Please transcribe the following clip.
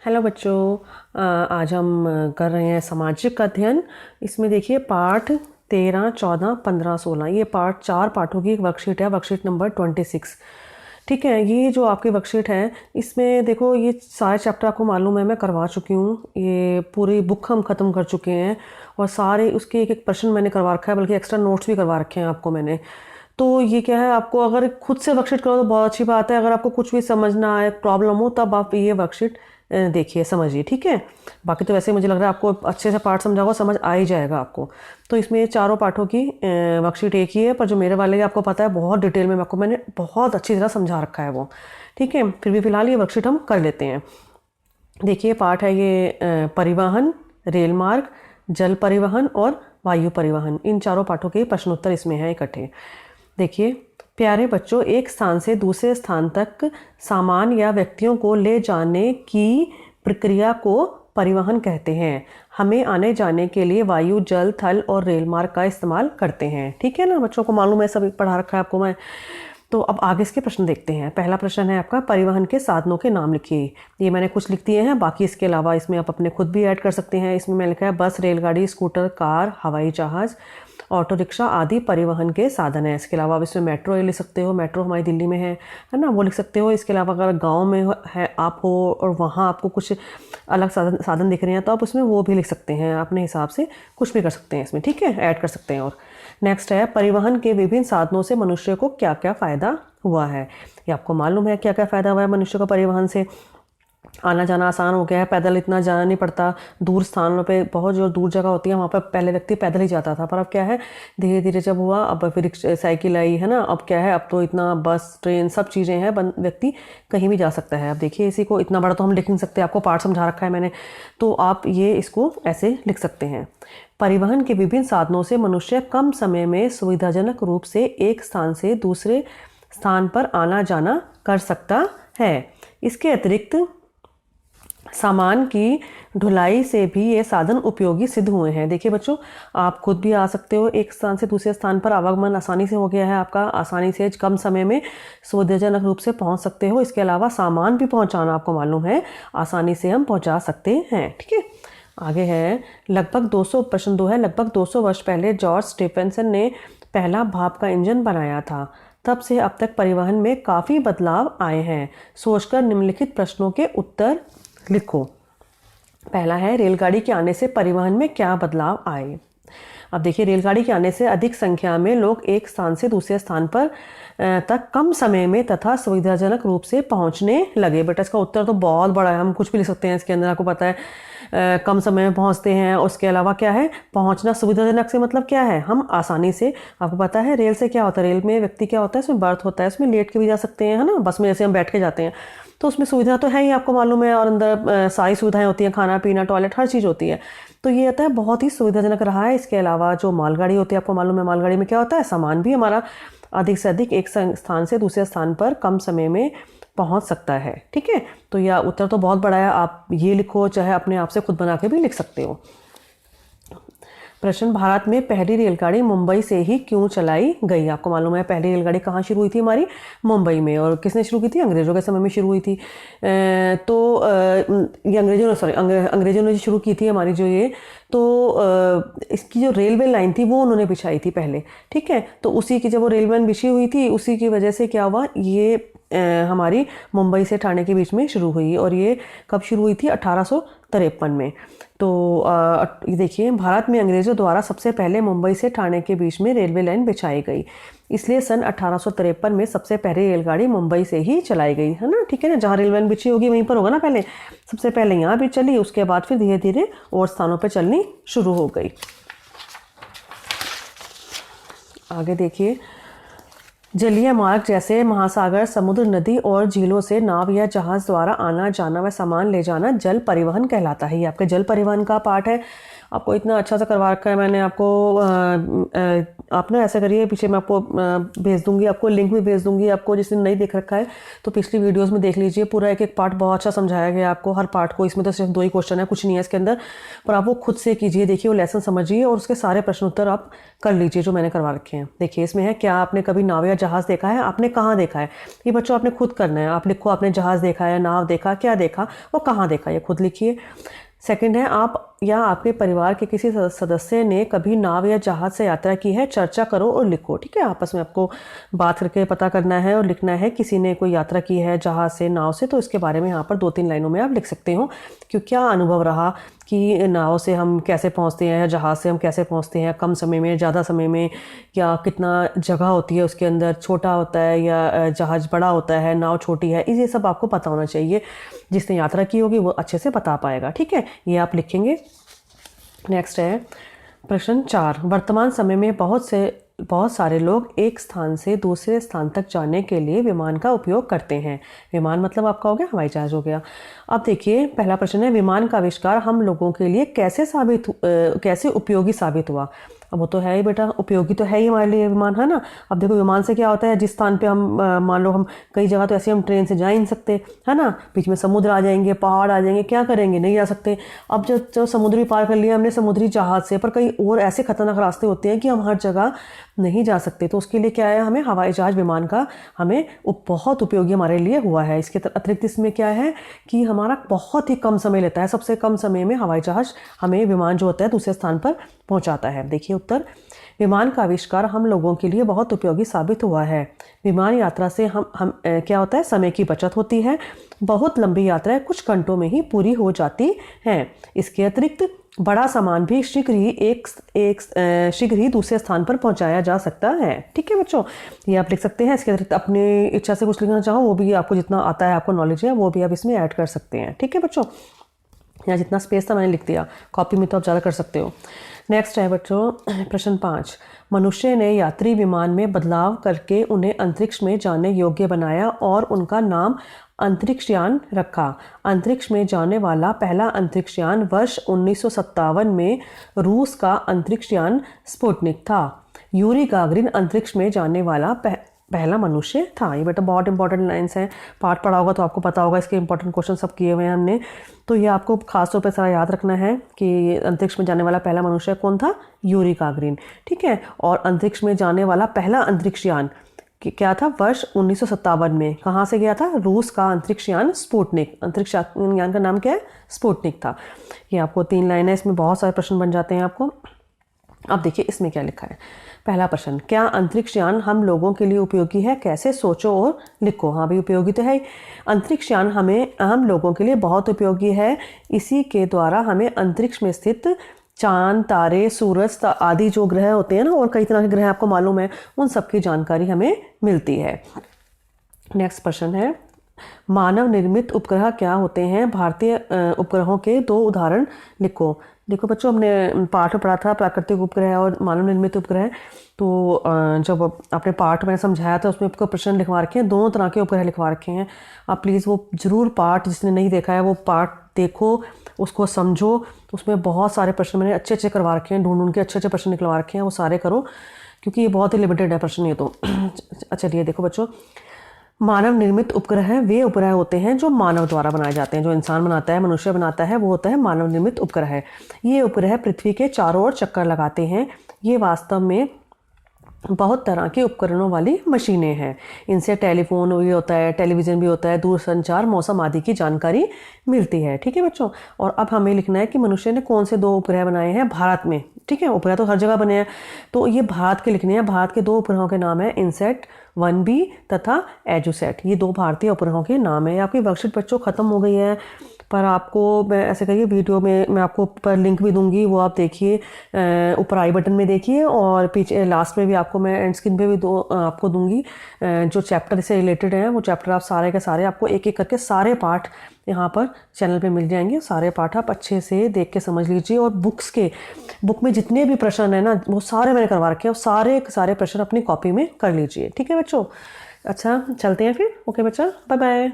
Hello बच्चों, आज हम कर रहे हैं सामाजिक अध्ययन। इसमें देखिए पाठ 13, 14, 15, 16 ये चार पाठों की एक वर्कशीट है, वर्कशीट नंबर 26। ठीक है, ये जो आपकी वर्कशीट है इसमें देखो ये सारे चैप्टर आपको मालूम है, मैं करवा चुकी हूँ। ये पूरी बुक हम ख़त्म कर चुके हैं और सारे उसके एक एक प्रश्न मैंने करवा रखा है, बल्कि एक्स्ट्रा नोट्स भी करवा रखे हैं आपको मैंने। तो ये क्या है, आपको अगर खुद से वर्कशीट करो तो बहुत अच्छी बात है। अगर आपको कुछ भी समझ ना आए, प्रॉब्लम हो, तब आप ये वर्कशीट देखिए, समझिए। ठीक है, बाकी तो वैसे मुझे लग रहा है आपको अच्छे से पाठ समझा हुआ समझ आ ही जाएगा आपको। तो इसमें चारों पाठों की वर्कशीट एक ही है, पर जो मेरे वाले आपको पता है बहुत डिटेल में मैंने बहुत अच्छी तरह समझा रखा है वो। ठीक है, फिर भी फिलहाल ये वर्कशीट हम कर लेते हैं। देखिए पाठ है ये परिवहन, रेल मार्ग, जल परिवहन और वायु परिवहन। इन चारों पाठों के प्रश्नोत्तर इसमें हैं इकट्ठे। देखिए, प्यारे बच्चों, एक स्थान से दूसरे स्थान तक सामान या व्यक्तियों को ले जाने की प्रक्रिया को परिवहन कहते हैं। हमें आने जाने के लिए वायु, जल, थल और रेल मार्ग का इस्तेमाल करते हैं। ठीक है ना, बच्चों को मालूम है, सब पढ़ा रखा है आपको मैं। तो अब आगे इसके प्रश्न देखते हैं। पहला प्रश्न है आपका, परिवहन के साधनों के नाम लिखिए। ये मैंने कुछ लिख दिए हैं, बाकी इसके अलावा इसमें आप अपने खुद भी ऐड कर सकते हैं। इसमें मैंने लिखा है बस, रेलगाड़ी, स्कूटर, कार, हवाई जहाज़, ऑटो रिक्शा आदि परिवहन के साधन है। इसके अलावा आप इसमें मेट्रो लिख सकते हो, मेट्रो हमारी दिल्ली में है ना, वो लिख सकते हो। इसके अलावा अगर गांव में है आप हो और वहाँ आपको कुछ अलग साधन दिख रहे हैं तो आप उसमें वो भी लिख सकते हैं, अपने हिसाब से कुछ भी कर सकते हैं इसमें। ठीक है, ऐड कर सकते हैं। और नेक्स्ट है, परिवहन के विभिन्न साधनों से मनुष्य को क्या क्या फ़ायदा हुआ है। ये आपको मालूम है क्या क्या फ़ायदा हुआ है मनुष्य को परिवहन से। आना जाना आसान हो गया है, पैदल इतना जाना नहीं पड़ता। दूर स्थानों पे, बहुत जो दूर जगह होती है वहाँ पर पहले व्यक्ति पैदल ही जाता था, पर अब क्या है, धीरे धीरे जब हुआ, अब फिर साइकिल आई है ना, अब क्या है, अब तो इतना बस, ट्रेन, सब चीज़ें हैं, व्यक्ति कहीं भी जा सकता है। अब देखिए, इसी को इतना बड़ा तो हम लिख नहीं सकते, आपको पाठ समझा रखा है मैंने, तो आप ये इसको ऐसे लिख सकते हैं। परिवहन के विभिन्न साधनों से मनुष्य कम समय में सुविधाजनक रूप से एक स्थान से दूसरे स्थान पर आना जाना कर सकता है। इसके अतिरिक्त सामान की ढुलाई से भी ये साधन उपयोगी सिद्ध हुए हैं। देखिए बच्चों, आप खुद भी आ सकते हो, एक स्थान से दूसरे स्थान पर आवागमन आसानी से हो गया है आपका, आसानी से कम समय में सुविधाजनक रूप से पहुंच सकते हो। इसके अलावा सामान भी पहुंचाना आपको मालूम है, आसानी से हम पहुंचा सकते हैं। ठीक है, आगे है लगभग 200, प्रश्न 2 है, लगभग 200 वर्ष पहले जॉर्ज स्टेफेंसन ने पहला भाप का इंजन बनाया था। तब से अब तक परिवहन में काफ़ी बदलाव आए हैं। सोचकर निम्नलिखित प्रश्नों के उत्तर लिखो। पहला है, रेलगाड़ी के आने से परिवहन में क्या बदलाव आए। अब देखिए, रेलगाड़ी के आने से अधिक संख्या में लोग एक स्थान से दूसरे स्थान पर तक कम समय में तथा सुविधाजनक रूप से पहुंचने लगे। बेटा इसका उत्तर तो बहुत बड़ा है, हम कुछ भी लिख सकते हैं इसके अंदर, आपको पता है। कम समय में पहुंचते हैं, उसके अलावा क्या है, पहुंचना सुविधाजनक से मतलब क्या है, हम आसानी से, आपको पता है रेल से क्या होता है, रेल में व्यक्ति क्या होता है, उसमें बर्थ होता है, उसमें लेट के भी जा सकते हैं, है ना। बस में जैसे हम बैठ के जाते हैं तो उसमें सुविधा तो है ही, आपको मालूम है, और अंदर सारी सुविधाएं होती हैं, खाना पीना, टॉयलेट, हर चीज़ होती है। तो ये होता है बहुत ही सुविधाजनक रहा है। इसके अलावा जो मालगाड़ी होती है, आपको मालूम है मालगाड़ी में क्या होता है, सामान भी हमारा अधिक से अधिक एक स्थान से दूसरे स्थान पर कम समय में पहुंच सकता है। ठीक है, तो यह उत्तर तो बहुत बड़ा है, आप ये लिखो, चाहे अपने आप से खुद बना के भी लिख सकते हो। प्रश्न, भारत में पहली रेलगाड़ी मुंबई से ही क्यों चलाई गई। आपको मालूम है पहली रेलगाड़ी कहाँ शुरू हुई थी हमारी, मुंबई में। और किसने शुरू की थी, अंग्रेज़ों के समय में शुरू हुई थी। ये अंग्रेज़ों ने शुरू की थी हमारी जो ये, तो इसकी जो रेलवे लाइन थी वो उन्होंने बिछाई थी पहले। ठीक है, तो उसी की जब वो रेलवे लाइन बिछी हुई थी, उसी की वजह से क्या हुआ, ये हमारी मुंबई से ठाणे के बीच में शुरू हुई। और ये कब शुरू हुई थी, 1853 में। तो ये देखिए, भारत में अंग्रेज़ों द्वारा सबसे पहले मुंबई से ठाणे के बीच में रेलवे लाइन बिछाई गई, इसलिए सन 1853 में सबसे पहले रेलगाड़ी मुंबई से ही चलाई गई, है ना। ठीक है ना, जहाँ रेलवे लाइन बिछी होगी वहीं पर होगा ना, पहले सबसे पहले यहाँ भी चली, उसके बाद फिर धीरे धीरे और स्थानों पर चलनी शुरू हो गई। आगे देखिए, जलीय मार्ग जैसे महासागर, समुद्र, नदी और झीलों से नाव या जहाज द्वारा आना जाना व सामान ले जाना जल परिवहन कहलाता है। ये आपके जल परिवहन का पाठ है, आपको इतना अच्छा सा करवा रखा है मैंने आपको। आप ना ऐसा करिए, पीछे मैं आपको भेज दूंगी, आपको लिंक भी भेज दूंगी, आपको जिसने नहीं देख रखा है तो पिछली वीडियोस में देख लीजिए, पूरा एक एक पार्ट बहुत अच्छा समझाया गया आपको, हर पार्ट को। इसमें तो सिर्फ 2 ही क्वेश्चन है, कुछ नहीं है इसके अंदर, पर आप वो खुद से कीजिए, देखिए वो लेसन समझिए और उसके सारे प्रश्न उत्तर आप कर लीजिए जो मैंने करवा रखे हैं। देखिए इसमें है, क्या आपने कभी नाव या जहाज़ देखा है, आपने कहाँ देखा है। ये बच्चों आपने खुद करना है, आप लिखो आपने जहाज़ देखा है, नाव देखा, क्या देखा और कहाँ देखा, ये खुद लिखिए। सेकंड है, आप या आपके परिवार के किसी सदस्य ने कभी नाव या जहाज से यात्रा की है, चर्चा करो और लिखो। ठीक है, आपस में आपको बात करके पता करना है और लिखना है किसी ने कोई यात्रा की है जहाज से, नाव से, तो इसके बारे में यहाँ पर 2-3 लाइनों में आप लिख सकते हो कि क्या अनुभव रहा कि नाव से हम कैसे पहुँचते हैं या जहाज़ से हम कैसे पहुँचते हैं, कम समय में, ज़्यादा समय में, या कितना जगह होती है उसके अंदर, छोटा होता है या जहाज़ बड़ा होता है, नाव छोटी है, ये सब आपको पता होना चाहिए। जिसने यात्रा की होगी वो अच्छे से बता पाएगा। ठीक है, ये आप लिखेंगे। नेक्स्ट है प्रश्न 4, वर्तमान समय में बहुत सारे लोग एक स्थान से दूसरे स्थान तक जाने के लिए विमान का उपयोग करते हैं। विमान मतलब आपका हो गया हवाई जहाज हो गया। अब देखिए पहला प्रश्न है, विमान का आविष्कार हम लोगों के लिए कैसे उपयोगी साबित हुआ। अब वो तो है ही बेटा, उपयोगी तो है ही हमारे लिए विमान, है ना। अब देखो विमान से क्या होता है, जिस स्थान पे हम मान लो हम कई जगह तो ऐसे हम ट्रेन से जा ही नहीं सकते, है ना, बीच में समुद्र आ जाएंगे, पहाड़ आ जाएंगे, क्या करेंगे, नहीं जा सकते। अब जो समुद्री पार कर लिया हमने समुद्री जहाज से, पर कई और ऐसे खतरनाक रास्ते होते हैं कि हम हर जगह नहीं जा सकते, तो उसके लिए क्या है, हमें हवाई जहाज विमान का हमें बहुत उपयोगी हमारे लिए हुआ है। इसके अतिरिक्त इसमें क्या है कि हमारा बहुत ही कम समय लेता है, सबसे कम समय में हवाई जहाज हमें विमान जो होता है दूसरे स्थान पर पहुंचाता है। देखिए उत्तर, विमान का आविष्कार हम लोगों के लिए बहुत उपयोगी साबित हुआ है। विमान यात्रा से हम क्या होता है, समय की बचत होती है, बहुत लंबी यात्राएं कुछ घंटों में ही पूरी हो जाती हैं। इसके अतिरिक्त बड़ा सामान भी शीघ्र ही दूसरे स्थान पर पहुंचाया जा सकता है। ठीक है बच्चों, ये आप लिख सकते हैं। इसके अतिरिक्त अपनी इच्छा से कुछ लिखना चाहो वो भी आपको जितना आता है, आपको नॉलेज है, वो भी आप इसमें ऐड कर सकते हैं। ठीक है बच्चों, यहाँ जितना स्पेस था मैंने लिख दिया, कॉपी में तो आप ज़्यादा कर सकते हो। नेक्स्ट है बच्चों प्रश्न 5, मनुष्य ने यात्री विमान में बदलाव करके उन्हें अंतरिक्ष में जाने योग्य बनाया और उनका नाम अंतरिक्षयान रखा। अंतरिक्ष में जाने वाला पहला अंतरिक्षयान वर्ष 1957 में रूस का अंतरिक्षयान स्पुतनिक था। यूरी गागरिन अंतरिक्ष में जाने वाला पहला मनुष्य था। ये बेटा बहुत इंपॉर्टेंट लाइन्स हैं, पाठ पढ़ा होगा तो आपको पता होगा, इसके इंपॉर्टेंट क्वेश्चन सब किए हुए हैं हमने, तो ये आपको खासतौर पर सारा याद रखना है कि अंतरिक्ष में जाने वाला पहला मनुष्य कौन था, यूरी गागरिन। ठीक है, और अंतरिक्ष में जाने वाला पहला अंतरिक्षयान क्या था, वर्ष 1957 में, कहाँ से गया था, रूस का अंतरिक्षयान स्पुतनिक। अंतरिक्षयान का नाम क्या है, स्पुतनिक था। ये आपको 3 लाइन है, इसमें बहुत सारे प्रश्न बन जाते हैं आपको। अब देखिए इसमें क्या लिखा है। पहला प्रश्न, क्या अंतरिक्षयान हम लोगों के लिए उपयोगी है, कैसे, सोचो और लिखो। हाँ भाई उपयोगी तो है। अंतरिक्षयान हम लोगों के लिए बहुत उपयोगी है। इसी के द्वारा हमें अंतरिक्ष में स्थित चांद, तारे, सूरज आदि जो ग्रह होते हैं ना, और कई तरह के ग्रह आपको मालूम है, उन सब की जानकारी हमें मिलती है। नेक्स्ट प्रश्न है, मानव निर्मित उपग्रह क्या होते हैं, भारतीय उपग्रहों के 2 उदाहरण लिखो। देखो बच्चों, हमने पाठ में पढ़ा था प्राकृतिक उपग्रह और मानव निर्मित उपग्रह, तो जब अपने पाठ में समझाया था उसमें आपको प्रश्न लिखवा रखे हैं, 2 तरह के उपग्रह लिखवा रखे हैं। आप प्लीज़ वो ज़रूर पाठ, जिसने नहीं देखा है वो पाठ देखो, उसको समझो, उसमें बहुत सारे प्रश्न मैंने अच्छे करवा रखे हैं, ढूंढ के अच्छे प्रश्न निकलवा रखे हैं, वो सारे करो क्योंकि ये बहुत ही लिमिटेड है प्रश्न ये तो। चलिए देखो बच्चों, मानव निर्मित उपग्रह वे उपग्रह होते हैं जो मानव द्वारा बनाए जाते हैं, जो इंसान बनाता है, मनुष्य बनाता है, वो होता है मानव निर्मित उपग्रह। ये उपग्रह पृथ्वी के चारों ओर चक्कर लगाते हैं। ये वास्तव में बहुत तरह के उपकरणों वाली मशीनें हैं। इनसे टेलीफोन भी होता है, टेलीविज़न भी होता है, दूरसंचार, मौसम आदि की जानकारी मिलती है। ठीक है बच्चों, और अब हमें लिखना है कि मनुष्य ने कौन से 2 उपग्रह बनाए हैं भारत में। ठीक है, उपग्रह तो हर जगह बने हैं, तो ये भारत के लिखने हैं। भारत के 2 उपग्रहों के नाम है इनसैट 1B तथा एजुसैट। ये 2 भारतीय उपग्रहों के नाम है। आपकी वर्कशीट बच्चों ख़त्म हो गई है, पर आपको मैं ऐसे करिए, वीडियो में मैं आपको ऊपर लिंक भी दूंगी, वो आप देखिए, ऊपर आई बटन में देखिए, और पीछे लास्ट में भी आपको मैं एंड स्क्रीन पे भी आपको दूंगी जो चैप्टर से रिलेटेड हैं। वो चैप्टर आप सारे के सारे आपको एक एक करके सारे पाठ यहाँ पर चैनल पे मिल जाएंगे। सारे पाठ आप अच्छे से देख के समझ लीजिए, और बुक में जितने भी प्रश्न है ना, वो सारे मैंने करवा रखे हैं, और सारे प्रश्न अपनी कॉपी में कर लीजिए। ठीक है बच्चों, अच्छा चलते हैं फिर। ओके बच्चा, बाय बाय।